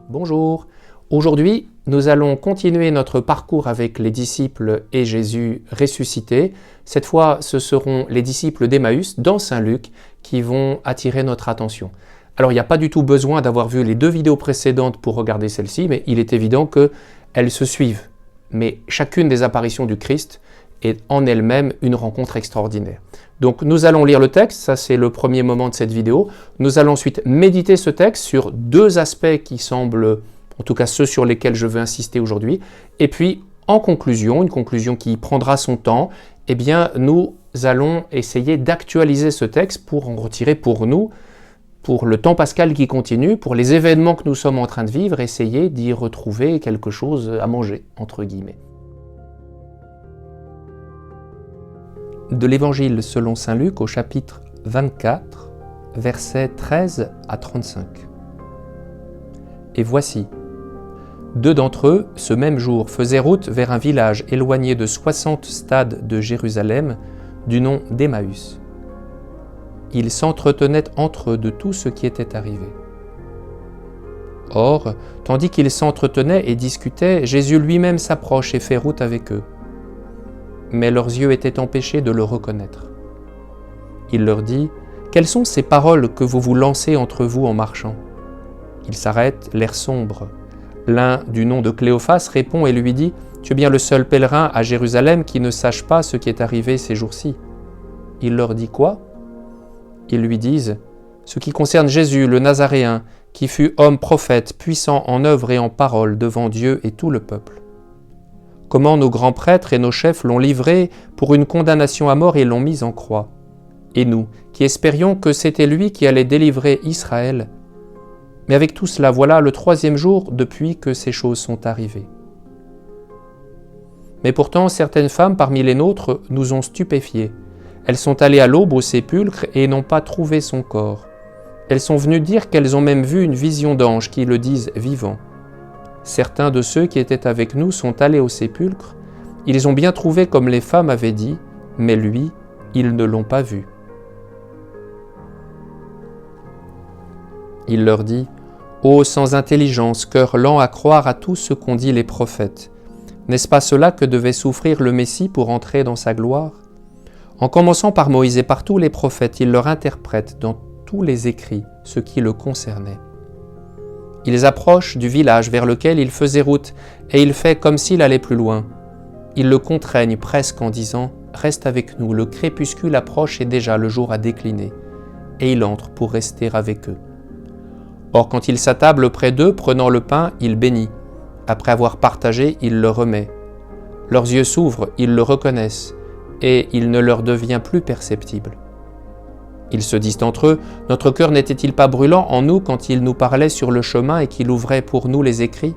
Bonjour. Aujourd'hui, nous allons continuer notre parcours avec les disciples et Jésus ressuscité. Cette fois, ce seront les disciples d'Emmaüs dans Saint Luc qui vont attirer notre attention. Alors, il n'y a pas du tout besoin d'avoir vu les 2 vidéos précédentes pour regarder celle-ci, mais il est évident qu'elles se suivent. Mais chacune des apparitions du Christ est en elle-même une rencontre extraordinaire. Donc nous allons lire le texte, ça c'est le premier moment de cette vidéo. Nous allons ensuite méditer ce texte sur 2 aspects qui semblent, en tout cas ceux sur lesquels je veux insister aujourd'hui. Et puis en conclusion, une conclusion qui prendra son temps, eh bien nous allons essayer d'actualiser ce texte pour en retirer pour nous, pour le temps pascal qui continue, pour les événements que nous sommes en train de vivre, essayer d'y retrouver quelque chose à manger, entre guillemets. De l'Évangile selon saint Luc au chapitre 24, versets 13 à 35. Et voici, 2 d'entre eux, ce même jour, faisaient route vers un village éloigné de 60 stades de Jérusalem, du nom d'Emmaüs. Ils s'entretenaient entre eux de tout ce qui était arrivé. Or, tandis qu'ils s'entretenaient et discutaient, Jésus lui-même s'approche et fait route avec eux. Mais leurs yeux étaient empêchés de le reconnaître. Il leur dit : « Quelles sont ces paroles que vous vous lancez entre vous en marchant ?» Ils s'arrêtent, l'air sombre. L'un, du nom de Cléophas, répond et lui dit : « Tu es bien le seul pèlerin à Jérusalem qui ne sache pas ce qui est arrivé ces jours-ci. » Il leur dit quoi ? Ils lui disent : « Ce qui concerne Jésus, le Nazaréen, qui fut homme prophète, puissant en œuvre et en parole devant Dieu et tout le peuple. Comment nos grands prêtres et nos chefs l'ont livré pour une condamnation à mort et l'ont mis en croix. Et nous, qui espérions que c'était lui qui allait délivrer Israël. Mais avec tout cela, voilà le 3e jour depuis que ces choses sont arrivées. Mais pourtant, certaines femmes parmi les nôtres nous ont stupéfiés. Elles sont allées à l'aube au sépulcre et n'ont pas trouvé son corps. Elles sont venues dire qu'elles ont même vu une vision d'anges qui le disent vivant. Certains de ceux qui étaient avec nous sont allés au sépulcre. Ils ont bien trouvé comme les femmes avaient dit, mais lui, ils ne l'ont pas vu. » Il leur dit : « Ô sans intelligence, cœur lent à croire à tout ce qu'ont dit les prophètes, n'est-ce pas cela que devait souffrir le Messie pour entrer dans sa gloire ? En commençant par Moïse et par tous les prophètes, il leur interprète dans tous les écrits ce qui le concernait. Ils approchent du village vers lequel il faisait route, et il fait comme s'il allait plus loin. Ils le contraignent presque en disant : « Reste avec nous, le crépuscule approche et déjà le jour a décliné. » Et il entre pour rester avec eux. Or, quand il s'attable près d'eux, prenant le pain, il bénit. Après avoir partagé, il le remet. Leurs yeux s'ouvrent, ils le reconnaissent, et il ne leur devient plus perceptible. Ils se disent entre eux : « Notre cœur n'était-il pas brûlant en nous quand il nous parlait sur le chemin et qu'il ouvrait pour nous les écrits ?»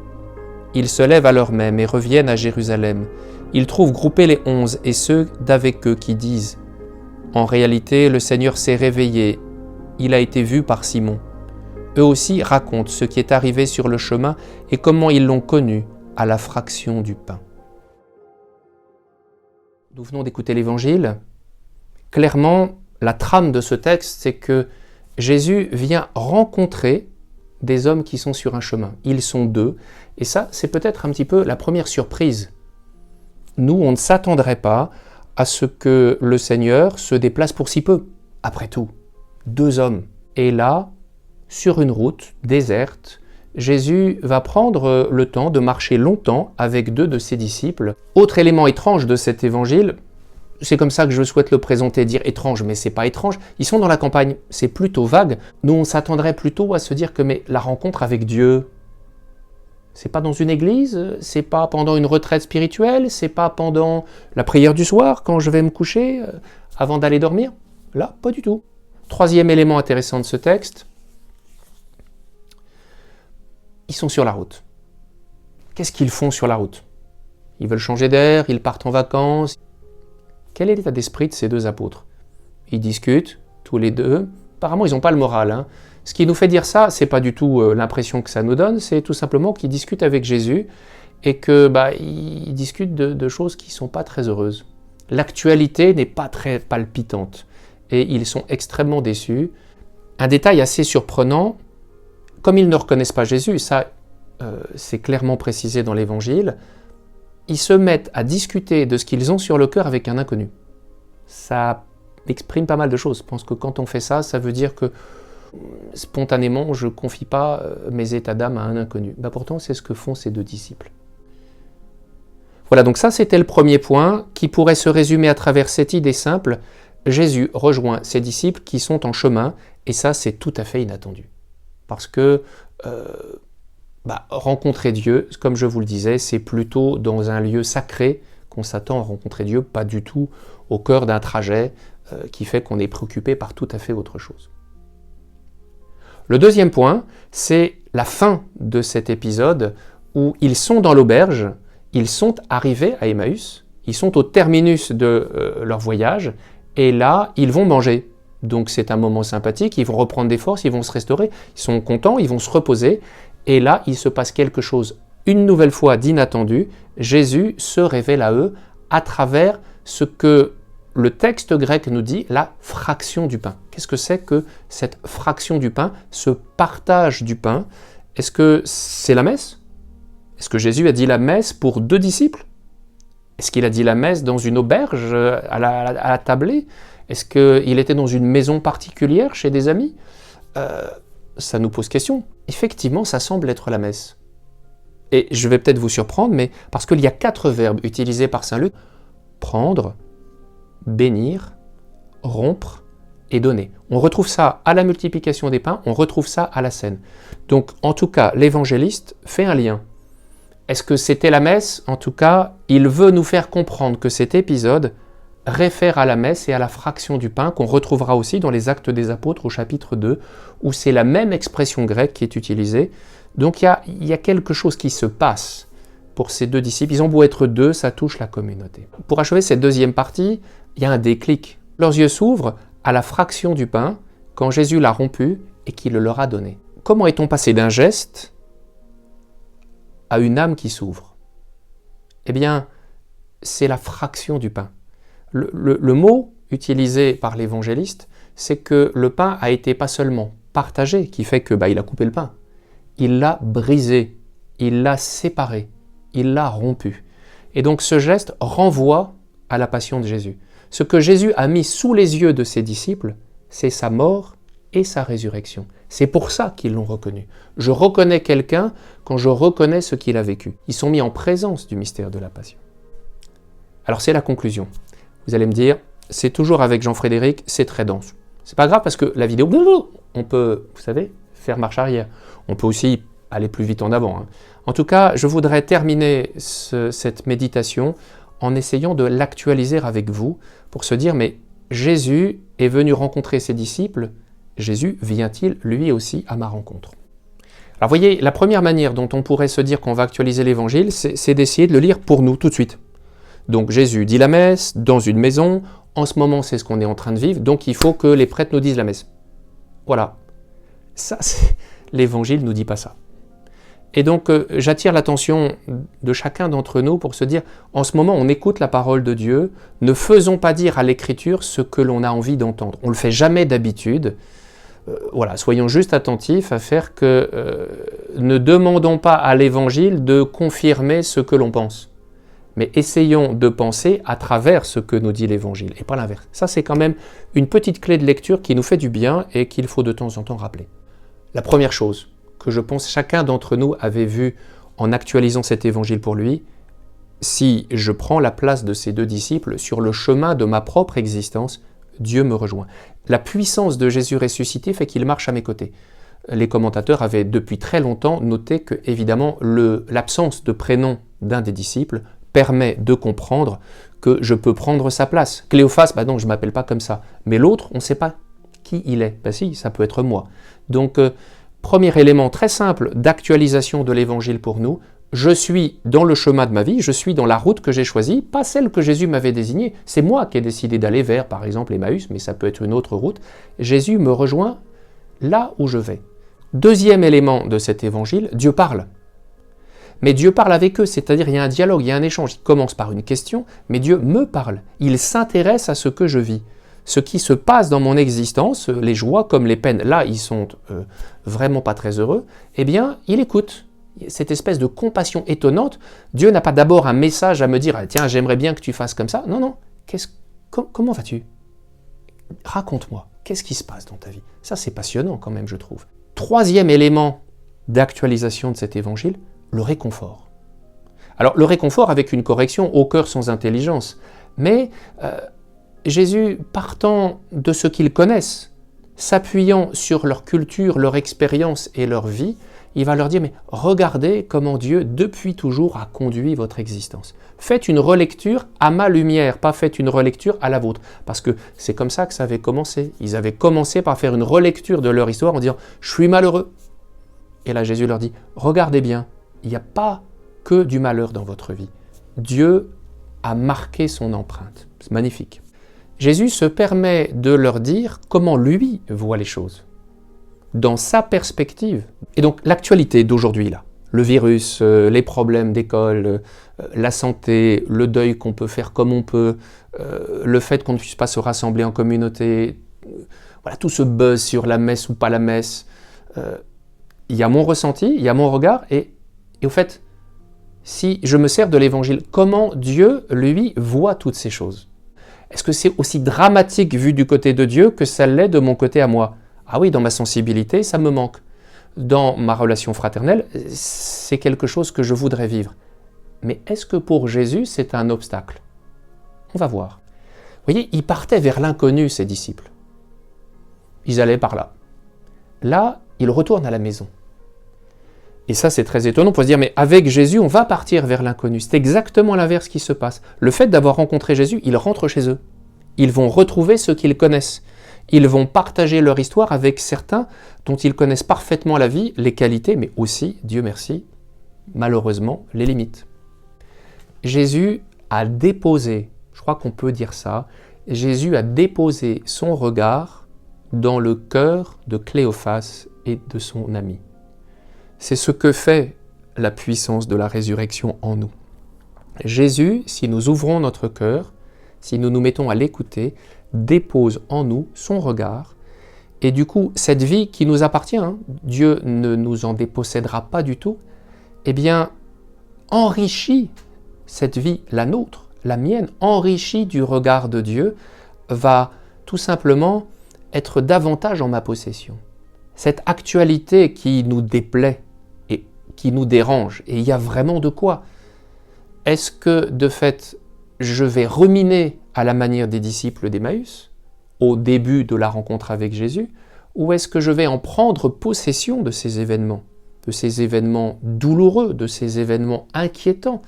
Ils se lèvent à l'heure même et reviennent à Jérusalem. Ils trouvent groupés les 11 et ceux d'avec eux qui disent : « En réalité, le Seigneur s'est réveillé, il a été vu par Simon. » Eux aussi racontent ce qui est arrivé sur le chemin et comment ils l'ont connu à la fraction du pain. Nous venons d'écouter l'Évangile. Clairement, la trame de ce texte, c'est que Jésus vient rencontrer des hommes qui sont sur un chemin. Ils sont 2, et ça, c'est peut-être un petit peu la première surprise. Nous, on ne s'attendrait pas à ce que le Seigneur se déplace pour si peu. Après tout, 2 hommes. Et là, sur une route déserte, Jésus va prendre le temps de marcher longtemps avec 2 de ses disciples. Autre élément étrange de cet évangile, c'est comme ça que je souhaite le présenter, dire étrange, mais c'est pas étrange. Ils sont dans la campagne, c'est plutôt vague. Nous, on s'attendrait plutôt à se dire que mais la rencontre avec Dieu, c'est pas dans une église, c'est pas pendant une retraite spirituelle, c'est pas pendant la prière du soir quand je vais me coucher avant d'aller dormir. Là, pas du tout. 3e élément intéressant de ce texte, ils sont sur la route. Qu'est-ce qu'ils font sur la route ? Ils veulent changer d'air, ils partent en vacances. Quel est l'état d'esprit de ces 2 apôtres ? Ils discutent, tous les 2. Apparemment, ils n'ont pas le moral. Ce qui nous fait dire ça, c'est pas du tout l'impression que ça nous donne, c'est tout simplement qu'ils discutent avec Jésus et qu'ils discutent de choses qui ne sont pas très heureuses. L'actualité n'est pas très palpitante et ils sont extrêmement déçus. Un détail assez surprenant, comme ils ne reconnaissent pas Jésus, ça, c'est clairement précisé dans l'Évangile, ils se mettent à discuter de ce qu'ils ont sur le cœur avec un inconnu. Ça exprime pas mal de choses. Je pense que quand on fait ça, ça veut dire que spontanément, je ne confie pas mes états d'âme à un inconnu. Pourtant, c'est ce que font ces deux disciples. Voilà, donc ça c'était le premier point qui pourrait se résumer à travers cette idée simple. Jésus rejoint ses disciples qui sont en chemin, et ça c'est tout à fait inattendu. Parce que rencontrer Dieu, comme je vous le disais, c'est plutôt dans un lieu sacré qu'on s'attend à rencontrer Dieu, pas du tout au cœur d'un trajet qui fait qu'on est préoccupé par tout à fait autre chose. Le deuxième point, c'est la fin de cet épisode où ils sont dans l'auberge, ils sont arrivés à Emmaüs, ils sont au terminus de leur voyage, et là, ils vont manger. Donc c'est un moment sympathique, ils vont reprendre des forces, ils vont se restaurer, ils sont contents, ils vont se reposer, et là, il se passe quelque chose, une nouvelle fois d'inattendu. Jésus se révèle à eux à travers ce que le texte grec nous dit, la fraction du pain. Qu'est-ce que c'est que cette fraction du pain, ce partage du pain? Est-ce que c'est la messe? Est-ce que Jésus a dit la messe pour 2 disciples? Est-ce qu'il a dit la messe dans une auberge, à la tablée? Est-ce qu'il était dans une maison particulière, chez des amis? Ça nous pose question. Effectivement, ça semble être la messe. Et je vais peut-être vous surprendre, mais parce qu'il y a 4 verbes utilisés par saint Luc: prendre, bénir, rompre et donner. On retrouve ça à la multiplication des pains, on retrouve ça à la scène. Donc, en tout cas, l'évangéliste fait un lien. Est-ce que c'était la messe? En tout cas, il veut nous faire comprendre que cet épisode réfère à la messe et à la fraction du pain qu'on retrouvera aussi dans les Actes des Apôtres au chapitre 2, où c'est la même expression grecque qui est utilisée. Donc il y a quelque chose qui se passe pour ces 2 disciples. Ils ont beau être 2, ça touche la communauté. Pour achever cette deuxième partie, il y a un déclic. Leurs yeux s'ouvrent à la fraction du pain quand Jésus l'a rompu et qu'il le leur a donné. Comment est-on passé d'un geste à une âme qui s'ouvre? Eh bien, c'est la fraction du pain. Le mot utilisé par l'évangéliste, c'est que le pain a été pas seulement partagé, qui fait que il a coupé le pain, il l'a brisé, il l'a séparé, il l'a rompu. Et donc ce geste renvoie à la passion de Jésus. Ce que Jésus a mis sous les yeux de ses disciples, c'est sa mort et sa résurrection. C'est pour ça qu'ils l'ont reconnu. Je reconnais quelqu'un quand je reconnais ce qu'il a vécu. Ils sont mis en présence du mystère de la passion. Alors c'est la conclusion. Vous allez me dire, c'est toujours avec Jean-Frédéric, c'est très dense. C'est pas grave parce que la vidéo, on peut, vous savez, faire marche arrière. On peut aussi aller plus vite en avant. En tout cas, je voudrais terminer cette méditation en essayant de l'actualiser avec vous pour se dire, mais Jésus est venu rencontrer ses disciples, Jésus vient-il lui aussi à ma rencontre? Alors voyez, la première manière dont on pourrait se dire qu'on va actualiser l'évangile, c'est d'essayer de le lire pour nous tout de suite. Donc Jésus dit la messe dans une maison, en ce moment c'est ce qu'on est en train de vivre, donc il faut que les prêtres nous disent la messe. Voilà, ça, l'évangile ne nous dit pas ça. Et donc j'attire l'attention de chacun d'entre nous pour se dire, en ce moment on écoute la parole de Dieu, ne faisons pas dire à l'écriture ce que l'on a envie d'entendre. On ne le fait jamais d'habitude. Voilà, soyons juste attentifs à faire que ne demandons pas à l'évangile de confirmer ce que l'on pense. Mais essayons de penser à travers ce que nous dit l'Évangile, et pas l'inverse. Ça, c'est quand même une petite clé de lecture qui nous fait du bien et qu'il faut de temps en temps rappeler. La première chose que je pense chacun d'entre nous avait vu en actualisant cet Évangile pour lui, si je prends la place de ces 2 disciples sur le chemin de ma propre existence, Dieu me rejoint. La puissance de Jésus ressuscité fait qu'il marche à mes côtés. Les commentateurs avaient depuis très longtemps noté que, évidemment, l'absence de prénom d'un des disciples permet de comprendre que je peux prendre sa place. Cléophas, non, je ne m'appelle pas comme ça. Mais l'autre, on ne sait pas qui il est. Si, ça peut être moi. Donc, premier élément très simple d'actualisation de l'Évangile pour nous, je suis dans le chemin de ma vie, je suis dans la route que j'ai choisie, pas celle que Jésus m'avait désignée. C'est moi qui ai décidé d'aller vers, par exemple, Emmaüs, mais ça peut être une autre route. Jésus me rejoint là où je vais. Deuxième élément de cet Évangile, Dieu parle. Mais Dieu parle avec eux, c'est-à-dire il y a un dialogue, il y a un échange. Il commence par une question, mais Dieu me parle. Il s'intéresse à ce que je vis. Ce qui se passe dans mon existence, les joies comme les peines, là ils sont vraiment pas très heureux, eh bien il écoute. cette espèce de compassion étonnante. Dieu n'a pas d'abord un message à me dire « Tiens, j'aimerais bien que tu fasses comme ça ». Non, non. Comment vas-tu? Raconte-moi. Qu'est-ce qui se passe dans ta vie? Ça, c'est passionnant quand même, je trouve. Troisième élément d'actualisation de cet évangile, le réconfort. Alors, le réconfort avec une correction au cœur sans intelligence. Mais Jésus, partant de ce qu'ils connaissent, s'appuyant sur leur culture, leur expérience et leur vie, il va leur dire « Mais regardez comment Dieu, depuis toujours, a conduit votre existence. Faites une relecture à ma lumière, pas faites une relecture à la vôtre. » Parce que c'est comme ça que ça avait commencé. Ils avaient commencé par faire une relecture de leur histoire en disant « Je suis malheureux. » Et là, Jésus leur dit « Regardez bien, il n'y a pas que du malheur dans votre vie. Dieu a marqué son empreinte. » C'est magnifique. Jésus se permet de leur dire comment lui voit les choses, dans sa perspective. Et donc l'actualité d'aujourd'hui, là, le virus, les problèmes d'école, la santé, le deuil qu'on peut faire comme on peut, le fait qu'on ne puisse pas se rassembler en communauté, voilà, tout ce buzz sur la messe ou pas la messe, il y a mon ressenti, il y a mon regard, et au fait, si je me sers de l'évangile, comment Dieu, lui, voit toutes ces choses? Est-ce que c'est aussi dramatique vu du côté de Dieu que ça l'est de mon côté à moi? Ah oui, dans ma sensibilité, ça me manque. Dans ma relation fraternelle, c'est quelque chose que je voudrais vivre. Mais est-ce que pour Jésus, c'est un obstacle? On va voir. Vous voyez, ils partaient vers l'inconnu, ces disciples. Ils allaient par là. Là, ils retournent à la maison. Et ça, c'est très étonnant pour se dire, mais avec Jésus, on va partir vers l'inconnu. C'est exactement l'inverse qui se passe. Le fait d'avoir rencontré Jésus, ils rentrent chez eux. Ils vont retrouver ce qu'ils connaissent. Ils vont partager leur histoire avec certains dont ils connaissent parfaitement la vie, les qualités, mais aussi, Dieu merci, malheureusement, les limites. Jésus a déposé, je crois qu'on peut dire ça, Jésus a déposé son regard dans le cœur de Cléophas et de son ami. C'est ce que fait la puissance de la résurrection en nous. Jésus, si nous ouvrons notre cœur, si nous nous mettons à l'écouter, dépose en nous son regard. Et du coup, cette vie qui nous appartient, Dieu ne nous en dépossédera pas du tout, eh bien, enrichit cette vie, la nôtre, la mienne, enrichie du regard de Dieu, va tout simplement être davantage en ma possession. Cette actualité qui nous déplaît et qui nous dérange, et il y a vraiment de quoi. Est-ce que, de fait, je vais ruminer à la manière des disciples d'Emmaüs, au début de la rencontre avec Jésus, ou est-ce que je vais en prendre possession de ces événements douloureux, de ces événements inquiétants,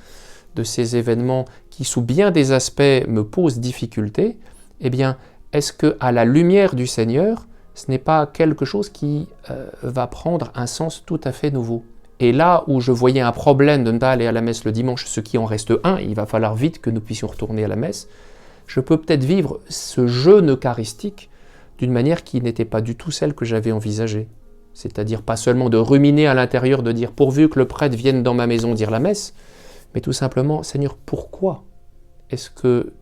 de ces événements qui, sous bien des aspects, me posent difficulté? Eh bien, est-ce qu'à la lumière du Seigneur, ce n'est pas quelque chose qui va prendre un sens tout à fait nouveau? Et là où je voyais un problème de ne pas aller à la messe le dimanche, ce qui en reste un, il va falloir vite que nous puissions retourner à la messe, je peux peut-être vivre ce jeûne eucharistique d'une manière qui n'était pas du tout celle que j'avais envisagée. C'est-à-dire pas seulement de ruminer à l'intérieur, de dire pourvu que le prêtre vienne dans ma maison dire la messe, mais tout simplement, Seigneur, pourquoi est-ce que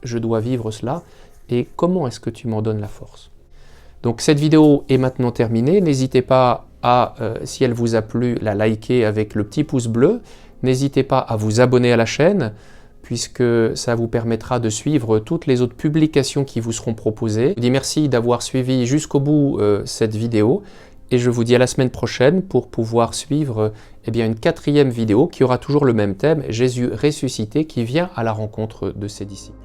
je dois vivre cela et comment est-ce que tu m'en donnes la force? Donc cette vidéo est maintenant terminée. N'hésitez pas à, si elle vous a plu, la liker avec le petit pouce bleu. N'hésitez pas à vous abonner à la chaîne, puisque ça vous permettra de suivre toutes les autres publications qui vous seront proposées. Je vous dis merci d'avoir suivi jusqu'au bout cette vidéo, et je vous dis à la semaine prochaine pour pouvoir suivre une 4e vidéo qui aura toujours le même thème, Jésus ressuscité qui vient à la rencontre de ses disciples.